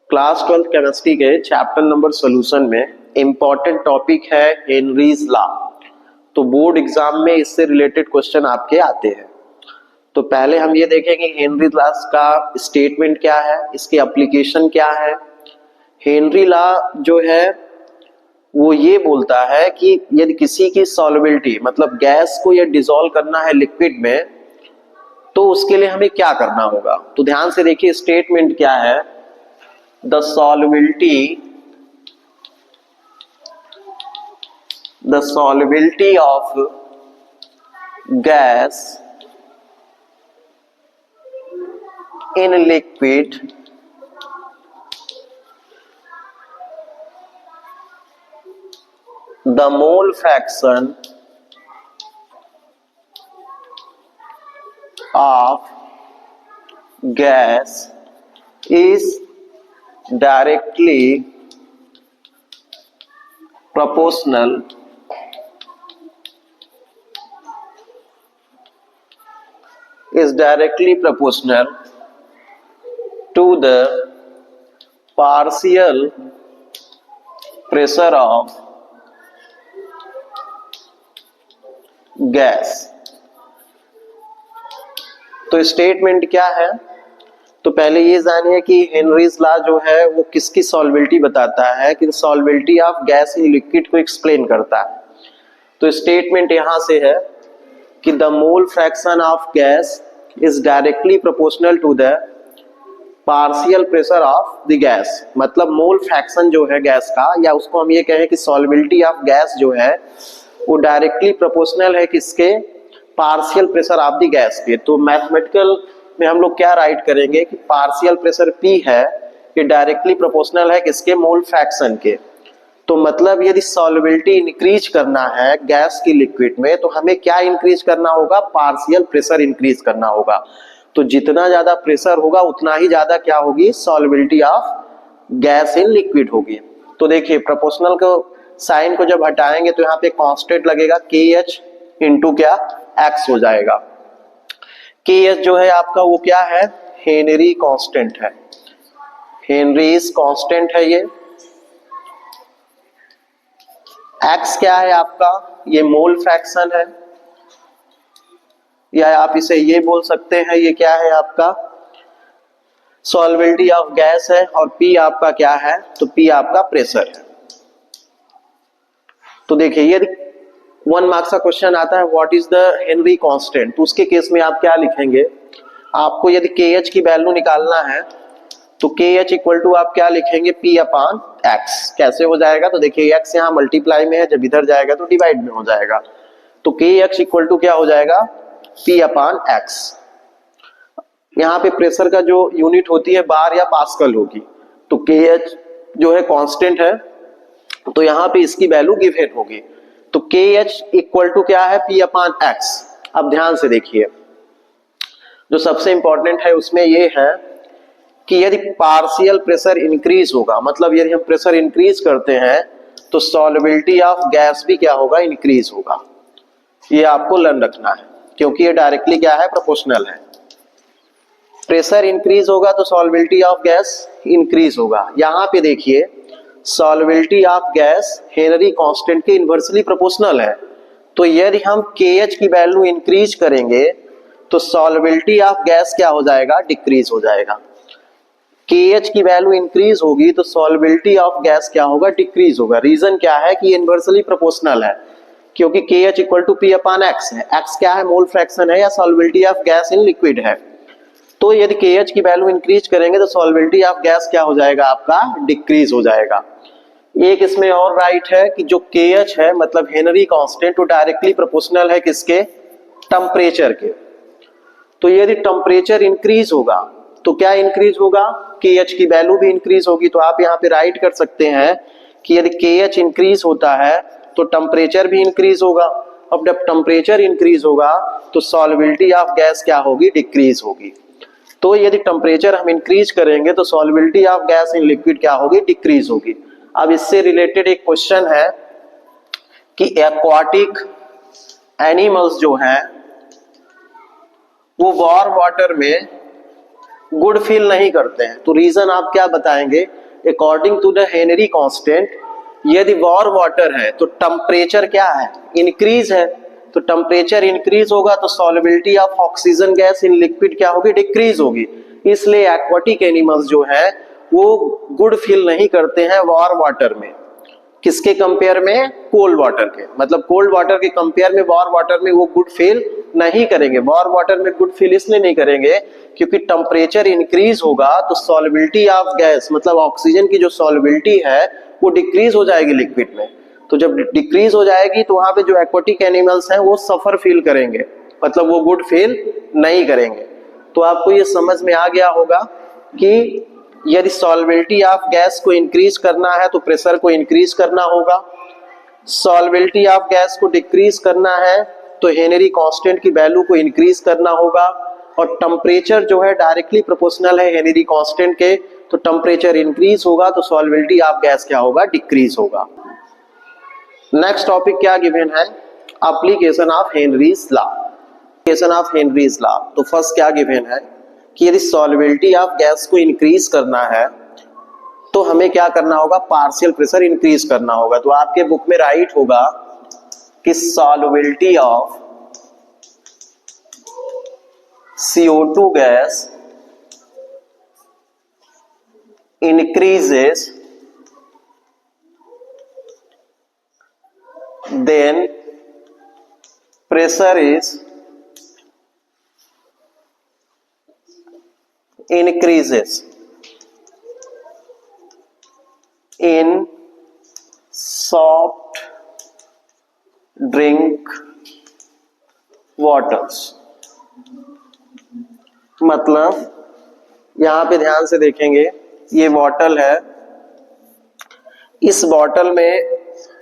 Class 12 chemistry के chapter number solution में important topic है हेनरीज लॉ। तो बोर्ड एग्जाम में इससे रिलेटेड क्वेश्चन आपके आते हैं। तो पहले हम ये देखेंगे हेनरी लॉ का स्टेटमेंट क्या है, इसकी एप्लीकेशन क्या है। हेनरी लॉ जो है वो ये बोलता है कि यदि किसी की सॉल्युबिलिटी मतलब गैस को यदि डिसॉल्व करना है लिक्विड में तो उसके लिए हमें क्या करना होगा। तो ध्यान से देखिए स्टेटमेंट क्या है। The solubility of gas in liquid the mole fraction of gas is directly proportional to the partial pressure of gas। तो स्टेटमेंट क्या है, तो पहले ये जानिए कि हेनरीज लॉ जो है वो किसकी सॉल्युबिलिटी बताता है, कि solubility of gas in liquid को एक्सप्लेन करता है। तो स्टेटमेंट यहां से है कि the mole fraction of gas is directly proportional to the partial pressure of the gas. मतलब मोल फ्रैक्शन जो है गैस का, या उसको हम ये कहें कि सॉल्युबिलिटी ऑफ गैस जो है वो डायरेक्टली प्रोपोर्शनल है किसके, partial pressure of the gas के। तो मैथमेटिकल में हम लोग क्या राइट करेंगे कि पार्शियल प्रेशर P है ये डायरेक्टली प्रोपोर्शनल है किसके, मोल फ्रैक्शन के। तो मतलब यदि सॉल्युबिलिटी इंक्रीज करना है गैस की लिक्विड में तो हमें क्या इंक्रीज करना होगा, पार्शियल प्रेशर इंक्रीज करना होगा। तो जितना ज्यादा प्रेशर होगा उतना ही ज्यादा क्या होगी, solubility of gas in liquid होगी। तो देखिए प्रोपोर्शनल को साइन को जब हटाएंगे तो यहाँ पे कांस्टेंट लगेगा KH इंटू क्या, X हो जाएगा। KH जो है आपका वो क्या है, हेनरी कांस्टेंट है, हेनरीज कांस्टेंट है ये। X क्या है आपका, ये मोल फ्रैक्शन है, या आप इसे ये बोल सकते हैं ये क्या है आपका, सॉल्युबिलिटी ऑफ गैस है। और P आपका क्या है, तो P आपका प्रेशर है। तो देखिए यदि 1 मार्क्स का क्वेश्चन आता है what is the Henry constant, तो उसके केस में आप क्या लिखेंगे, आपको यदि KH की वैल्यू निकालना है तो KH इक्वल टू आप क्या लिखेंगे, P अपॉन X। कैसे हो जाएगा, तो देखिए X यहाँ मल्टीप्लाई में है, जब इधर जाएगा तो डिवाइड में हो जाएगा। तो KX इक्वल टू क्या हो जाएगा, P अपॉन X। यहाँ पे प्रेशर का जो यूनिट होती है बार या पास्कल होगी। तो KH जो है कांस्टेंट है तो यहाँ पे इसकी वैल्यू गिवन होगी। तो KH इक्वल टू क्या है, P अपॉन X। अब ध्यान से देखिए जो सबसे इंपॉर्टेंट है उसमें ये है कि यदि पार्शियल प्रेशर इंक्रीज होगा, मतलब यदि हम प्रेशर इंक्रीज करते हैं तो सॉल्युबिलिटी ऑफ गैस भी क्या होगा, इंक्रीज होगा। ये आपको लर्न रखना है क्योंकि ये डायरेक्टली क्या है, प्रोपोर्शनल है। प्रेशर इंक्रीज होगा तो सॉल्युबिलिटी ऑफ गैस इंक्रीज होगा। यहाँ पे देखिए solubility of gas Henry constant के इनवर्सली प्रोपोर्शनल है। तो यदि हम KH की वैल्यू इंक्रीज करेंगे तो सॉल्युबिलिटी ऑफ गैस क्या हो जाएगा, डिक्रीज हो जाएगा। KH की वैल्यू इंक्रीज होगी तो सॉल्युबिलिटी ऑफ गैस क्या होगा, डिक्रीज होगा। रीजन क्या है कि इनवर्सली प्रोपोर्शनल है, क्योंकि KH equal to P upon X है। X क्या है, मोल फ्रैक्शन है या solubility of gas in liquid है। तो यदि KH की वैल्यू इंक्रीज करेंगे तो सॉल्युबिलिटी ऑफ गैस क्या हो जाएगा आपका, डिक्रीज हो जाएगा। एक इसमें और राइट है कि जो KH है मतलब हेनरी कांस्टेंट वो डायरेक्टली प्रोपोर्शनल है किसके, टेम्परेचर के। तो यदि टेम्परेचर इंक्रीज होगा तो क्या इंक्रीज होगा, KH की वैल्यू भी इंक्रीज होगी। तो आप यहाँ पे राइट कर सकते हैं कि यदि KH इंक्रीज होता है तो टेम्परेचर भी इंक्रीज होगा। अब जब टेम्परेचर इंक्रीज होगा तो सॉल्युबिलिटी ऑफ गैस क्या होगी, डिक्रीज होगी। तो यदि टेम्परेचर हम इंक्रीज करेंगे तो solubility of gas in liquid क्या होगी, डिक्रीज होगी। अब इससे रिलेटेड एक क्वेश्चन है कि एक्वाटिक एनिमल्स जो हैं वो वार्म वाटर में गुड फील नहीं करते हैं। तो रीजन आप क्या बताएंगे? According to the Henry constant, यदि वार्म वाटर है तो टेम्परेचर क्या है? इंक्रीज है। तो टेम्परेचर इंक्रीज होगा तो solubility of oxygen gas in liquid क्या होगी? डिक्रीज होगी। इसलिए एक्वाटिक एनिमल्स जो है वो गुड फील नहीं करते हैं वार्म वाटर में। किसके कंपेयर में? कोल्ड वाटर के। मतलब कोल्ड वाटर के कंपेयर में वार्म वाटर में वो गुड फील नहीं करेंगे। वार्म वाटर में गुड फील इसलिए नहीं करेंगे क्योंकि टेम्परेचर इंक्रीज होगा तो सॉल्युबिलिटी ऑफ गैस मतलब ऑक्सीजन की जो सॉल्युबिलिटी है वो डिक्रीज हो जाएगी लिक्विड में। तो जब डिक्रीज हो जाएगी तो वहां पे जो एक्वाटिक एनिमल्स हैं वो सफर फील करेंगे, मतलब वो गुड फील नहीं करेंगे। तो आपको ये समझ में आ गया होगा कि यदि सॉल्युबिलिटी ऑफ गैस को इंक्रीज करना है तो प्रेशर को इंक्रीज करना होगा, सॉल्युबिलिटी ऑफ गैस को डिक्रीज करना है तो हेनरी कांस्टेंट की वैल्यू को इंक्रीज करना होगा, और टेम्परेचर जो है डायरेक्टली प्रोपोर्शनल है हेनरी कांस्टेंट के, तो टेम्परेचर इंक्रीज होगा तो सॉल्युबिलिटी ऑफ गैस क्या होगा? डिक्रीज होगा। नेक्स्ट टॉपिक क्या गिवन है? Application of Henry's law. Application of Henry's law, तो फर्स्ट क्या गिवन है कि यदि सॉल्युबिलिटी ऑफ गैस को इंक्रीज करना है तो हमें क्या करना होगा? पार्शियल प्रेशर इंक्रीज करना होगा। तो आपके बुक में राइट होगा कि solubility of CO2 gas increases then pressure is increases in soft drink waters। मतलब यहां पे ध्यान से देखेंगे, ये बॉटल है, इस बॉटल में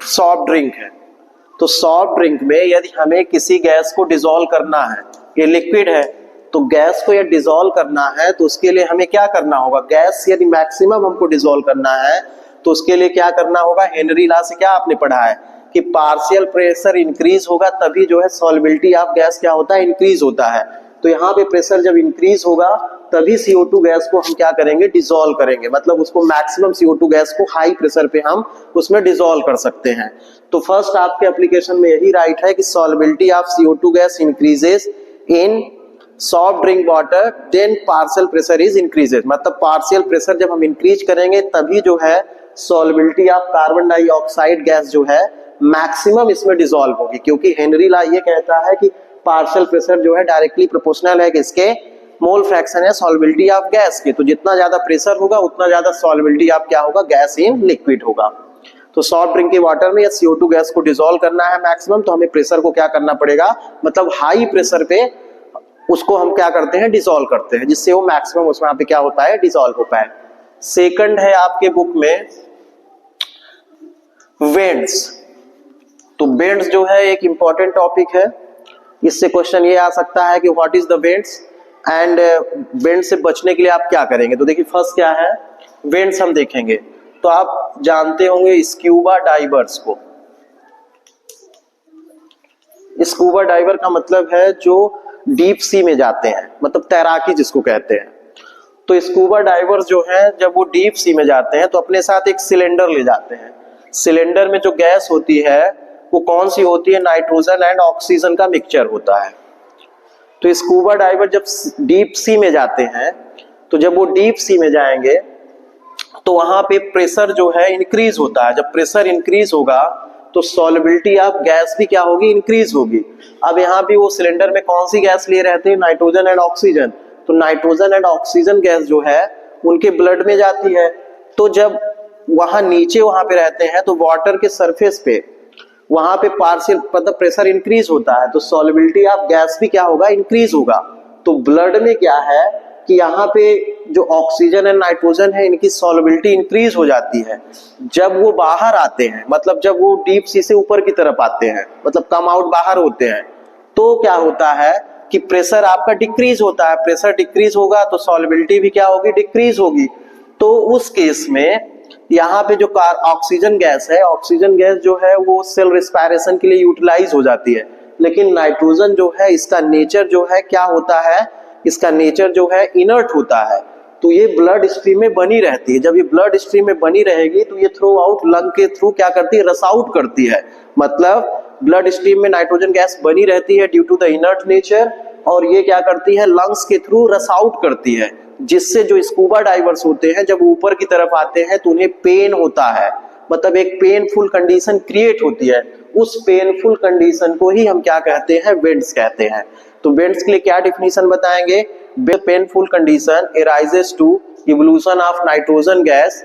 सॉफ्ट ड्रिंक है। तो सॉफ्ट ड्रिंक में यदि हमें किसी गैस को डिसॉल्व करना है, ये लिक्विड है, तो गैस को यदि डिसॉल्व करना है तो उसके लिए हमें क्या करना होगा? गैस यदि मैक्सिमम हमको डिसॉल्व करना है तो उसके लिए क्या करना होगा? हेनरी लॉ से क्या आपने पढ़ा है कि पार्शियल प्रेशर इंक्रीज होगा तभी जो है सॉल्युबिलिटी ऑफ गैस क्या होता है? इंक्रीज होता है। तो यहाँ पे प्रेशर जब इंक्रीज होगा तभी CO2 गैस को हम क्या करेंगे? डिसॉल्व करेंगे। मतलब उसको मैक्सिमम CO2 गैस को हाई प्रेशर पे हम उसमें डिसॉल्व कर सकते हैं। तो फर्स्ट आपके एप्लीकेशन में यही राइट है कि solubility of CO2 gas increases in soft drink water then partial pressure is increases. मतलब पार्शियल प्रेशर जब हम इंक्रीज करेंगे तभी जो है solubility of carbon dioxide gas जो है मैक्सिमम इसमें डिसॉल्व होगी, क्योंकि हेनरी लॉ ये कहता है कि पार्शियल प्रेशर जो है डायरेक्टली प्रोपोर्शनल है किसके? मोल फ्रैक्शन है सॉल्युबिलिटी ऑफ गैस के। तो जितना ज्यादा प्रेशर होगा उतना ज्यादा सॉल्युबिलिटी ऑफ क्या होगा? गैस इन लिक्विड होगा। तो सॉफ्ट ड्रिंक के वाटर में या CO2 गैस को डिसॉल्व करना है मैक्सिमम, तो हमें प्रेशर को क्या करना पड़ेगा? मतलब हाई प्रेशर पे उसको हम क्या करते हैं? डिसॉल्व करते हैं, जिससे वो मैक्सिमम उसमें पे क्या होता है? डिसॉल्व होता है। सेकंड है आपके बुक में वेंट्स। तो वेंट्स जो है एक इंपॉर्टेंट टॉपिक है, इससे क्वेश्चन ये आ सकता है कि what is the vents and went से बचने के लिए आप क्या करेंगे? तो देखिए फर्स्ट क्या है, वेंट्स हम देखेंगे तो आप जानते होंगे स्क्यूबा डाइवर्स को। स्कूबा डाइवर का मतलब है जो डीप सी में जाते हैं, मतलब तैराकी जिसको कहते हैं। तो स्कूबा डाइवर्स जो हैं जब वो डीप सी में जाते हैं तो अपने साथ एक सिलेंडर ले जाते हैं। सिलेंडर में जो गैस होती है वो कौन सी होती है? नाइट्रोजन एंड ऑक्सीजन का मिक्सचर होता है। तो स्कूबा डाइवर जब डीप सी में जाते हैं तो जब वो डीप सी में जाएंगे तो वहां पे प्रेशर जो है इंक्रीज होता है। जब प्रेशर इंक्रीज होगा तो सॉल्युबिलिटी ऑफ गैस भी क्या होगी? इंक्रीज होगी। अब यहाँ भी वो सिलेंडर में कौन सी गैस ले रहे थे? Nitrogen and oxygen. तो नाइट्रोजन एंड ऑक्सीजन गैस जो है उनके ब्लड में जाती है। तो जब वहां नीचे वहां पे रहते हैं तो वाटर के सरफेस पे वहां पे पार्शियल मतलब प्रेशर इंक्रीज होता है तो सॉल्युबिलिटी ऑफ गैस भी क्या होगा? इंक्रीज होगा। तो ब्लड में क्या है कि यहाँ पे जो ऑक्सीजन एंड नाइट्रोजन है इनकी सॉल्युबिलिटी इंक्रीज हो जाती है। जब वो बाहर आते हैं, मतलब जब वो डीप सी से ऊपर की तरफ आते हैं, मतलब कम आउट बाहर होते हैं, तो क्या होता है कि प्रेशर आपका डिक्रीज होता है। प्रेशर डिक्रीज होगा तो सॉल्युबिलिटी भी क्या होगी? डिक्रीज होगी। तो उस केस में यहाँ पे जो ऑक्सीजन गैस है, ऑक्सीजन गैस जो है वो सेल रेस्पिरेशन के लिए यूटिलाइज हो जाती है, लेकिन नाइट्रोजन जो है इसका नेचर जो है क्या होता है? इसका नेचर जो है इनर्ट होता है, तो ये ब्लड स्ट्रीम में बनी रहती है। जब ये ब्लड स्ट्रीम में बनी रहेगी तो ये थ्रू आउट लंग के थ्रू क्या करती है, रस आउट करती है। मतलब ब्लड स्ट्रीम में नाइट्रोजन गैस बनी रहती है due to the inert nature, और ये क्या करती है, लंग्स के थ्रू रस आउट करती है, जिससे जो स्कूबा डाइवर्स होते हैं जब ऊपर की तरफ आते हैं तो उन्हें पेन होता है, मतलब एक पेनफुल कंडीशन क्रिएट होती है। उस पेनफुल कंडीशन को ही हम क्या कहते हैं, वेंट्स कहते हैं। तो वेंट्स के लिए क्या डिफिनीशन बताएंगे, painful condition arises to evolution of nitrogen gas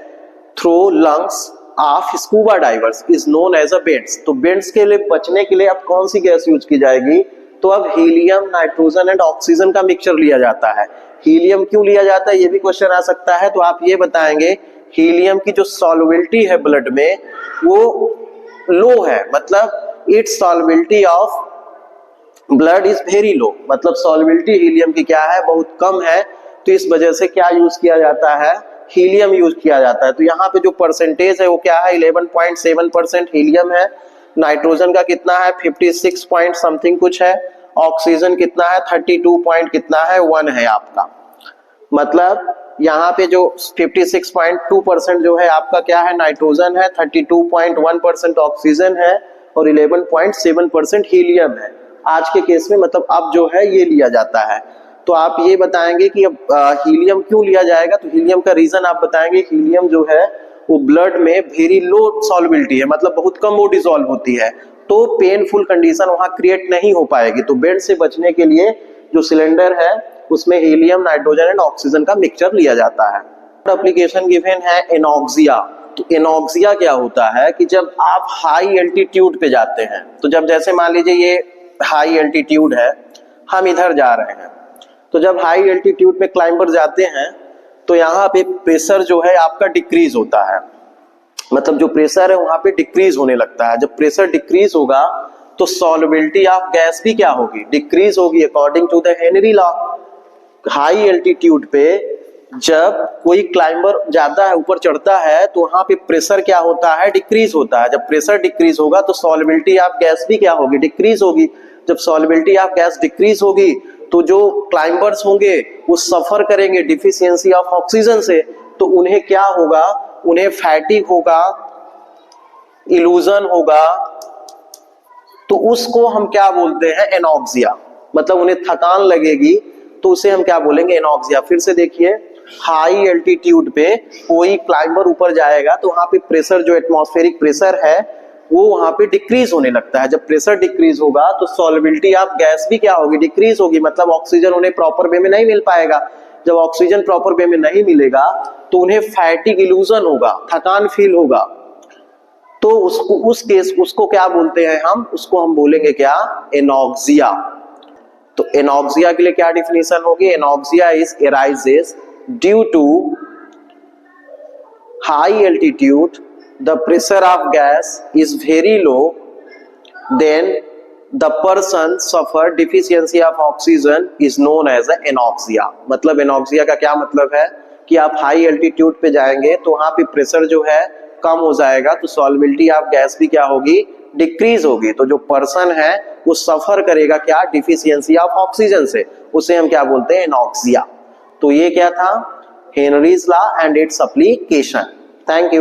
through lungs of scuba divers is known as a vents. तो वेंट्स के लिए बचने के लिए अब कौन सी गैस यूज की जाएगी, तो अब हीलियम, नाइट्रोजन एंड ऑक्सीजन का मिक्सचर लिया जाता है। हीलियम क्यों लिया जाता है, ये भी क्वेश्चन आ सकता है, तो आप ये बताएंगे हीलियम की जो सॉल्युबिलिटी है ब्लड में वो लो है, मतलब it's solubility of blood is very low, मतलब सॉल्युबिलिटी हीलियम की क्या है, बहुत कम है। तो इस वजह से क्या यूज किया जाता है, हीलियम यूज किया जाता है। तो यहाँ पे जो परसेंटेज है वो क्या है, 11.7% हीलियम है। नाइट्रोजन का कितना है, 56 पॉइंट समथिंग कुछ है। ऑक्सीजन कितना है, 32 पॉइंट कितना है, 1 है आपका। मतलब यहाँ पे जो 56.2% जो है आपका क्या है, नाइट्रोजन है, 32.1% ऑक्सीजन है और 11.7% हीलियम है आज के केस में। मतलब अब जो है ये लिया जाता है। तो आप ये बताएंगे कि अब हीलियम क्यों लिया जाएगा, तो हीलियम का रीजन आप बताएंगे, हीलियम जो है वो ब्लड में वेरी लो सॉल्युबिलिटी है, मतलब बहुत कम वो डिसॉल्व होती है, तो पेनफुल कंडीशन वहां क्रिएट नहीं हो पाएगी। तो बेड से बचने के लिए जो सिलेंडर है उसमें हीलियम, नाइट्रोजन एंड ऑक्सीजन का मिक्सचर लिया जाता है। एप्लीकेशन गिवन है एनॉक्सिया। तो एनॉक्सिया क्या होता है कि जब आप हाई एल्टीट्यूड पे जाते हैं, तो जब जैसे मान लीजिए ये हाई एल्टीट्यूड है, हम इधर जा रहे हैं, तो जब हाई एल्टीट्यूड पे क्लाइंबर जाते हैं तो यहाँ पे प्रेशर जो है आपका डिक्रीज होता है, मतलब जो प्रेशर है वहां पे डिक्रीज होने लगता है। जब प्रेशर डिक्रीज होगा तो सॉल्युबिलिटी ऑफ गैस भी क्या होगी, डिक्रीज होगी, according to the Henry law. High altitude पे जब कोई क्लाइंबर ज्यादा है, ऊपर चढ़ता है, तो वहां पे प्रेशर क्या होता है, डिक्रीज होता है। जब प्रेशर डिक्रीज होगा तो सॉल्युबिलिटी ऑफ गैस भी क्या होगी, डिक्रीज होगी। जब सॉल्युबिलिटी ऑफ गैस डिक्रीज होगी तो जो क्लाइंबर्स होंगे वो सफर करेंगे डिफिशियंसी ऑफ ऑक्सीजन से, तो उन्हें क्या होगा, उन्हें फैटिग होगा, इल्यूजन होगा, तो उसको हम क्या बोलते हैं, एनॉक्सिया। मतलब उन्हें थकान लगेगी तो उसे हम क्या बोलेंगे, एनॉक्सिया। फिर से देखिए, हाई एल्टीट्यूड पे कोई क्लाइंबर ऊपर जाएगा तो वहां पे प्रेशर, जो एटमॉस्फेरिक प्रेशर है वो वहां पे डिक्रीज होने लगता है। जब प्रेशर डिक्रीज होगा तो सॉल्युबिलिटी ऑफ गैस भी क्या होगी, डिक्रीज होगी, मतलब ऑक्सीजन उन्हें प्रॉपर वे में नहीं मिल पाएगा। जब ऑक्सीजन प्रॉपर वे में नहीं मिलेगा तो उन्हें फैटिग, इल्यूजन होगा, थकान फील होगा। तो उसको क्या बोलते हैं हम, उसको हम बोलेंगे क्या, एनॉक्सिया। तो एनॉक्सिया के लिए क्या डिफिनेशन होगी, anoxia is arises due to high altitude the pressure of gas is very low, then the person suffer deficiency of oxygen is known as anoxia। मतलब एनॉक्सिया का क्या मतलब है कि आप हाई एल्टीट्यूड पे जाएंगे तो वहां पे प्रेशर जो है कम हो जाएगा, तो सॉल्युबिलिटी ऑफ गैस भी क्या होगी, डिक्रीज होगी। तो जो पर्सन है वो सफर करेगा क्या, डिफिशियंसी ऑफ ऑक्सीजन से, उसे हम क्या बोलते हैं, एनॉक्सिया। तो ये क्या था, Henry's law and its application. Thank you.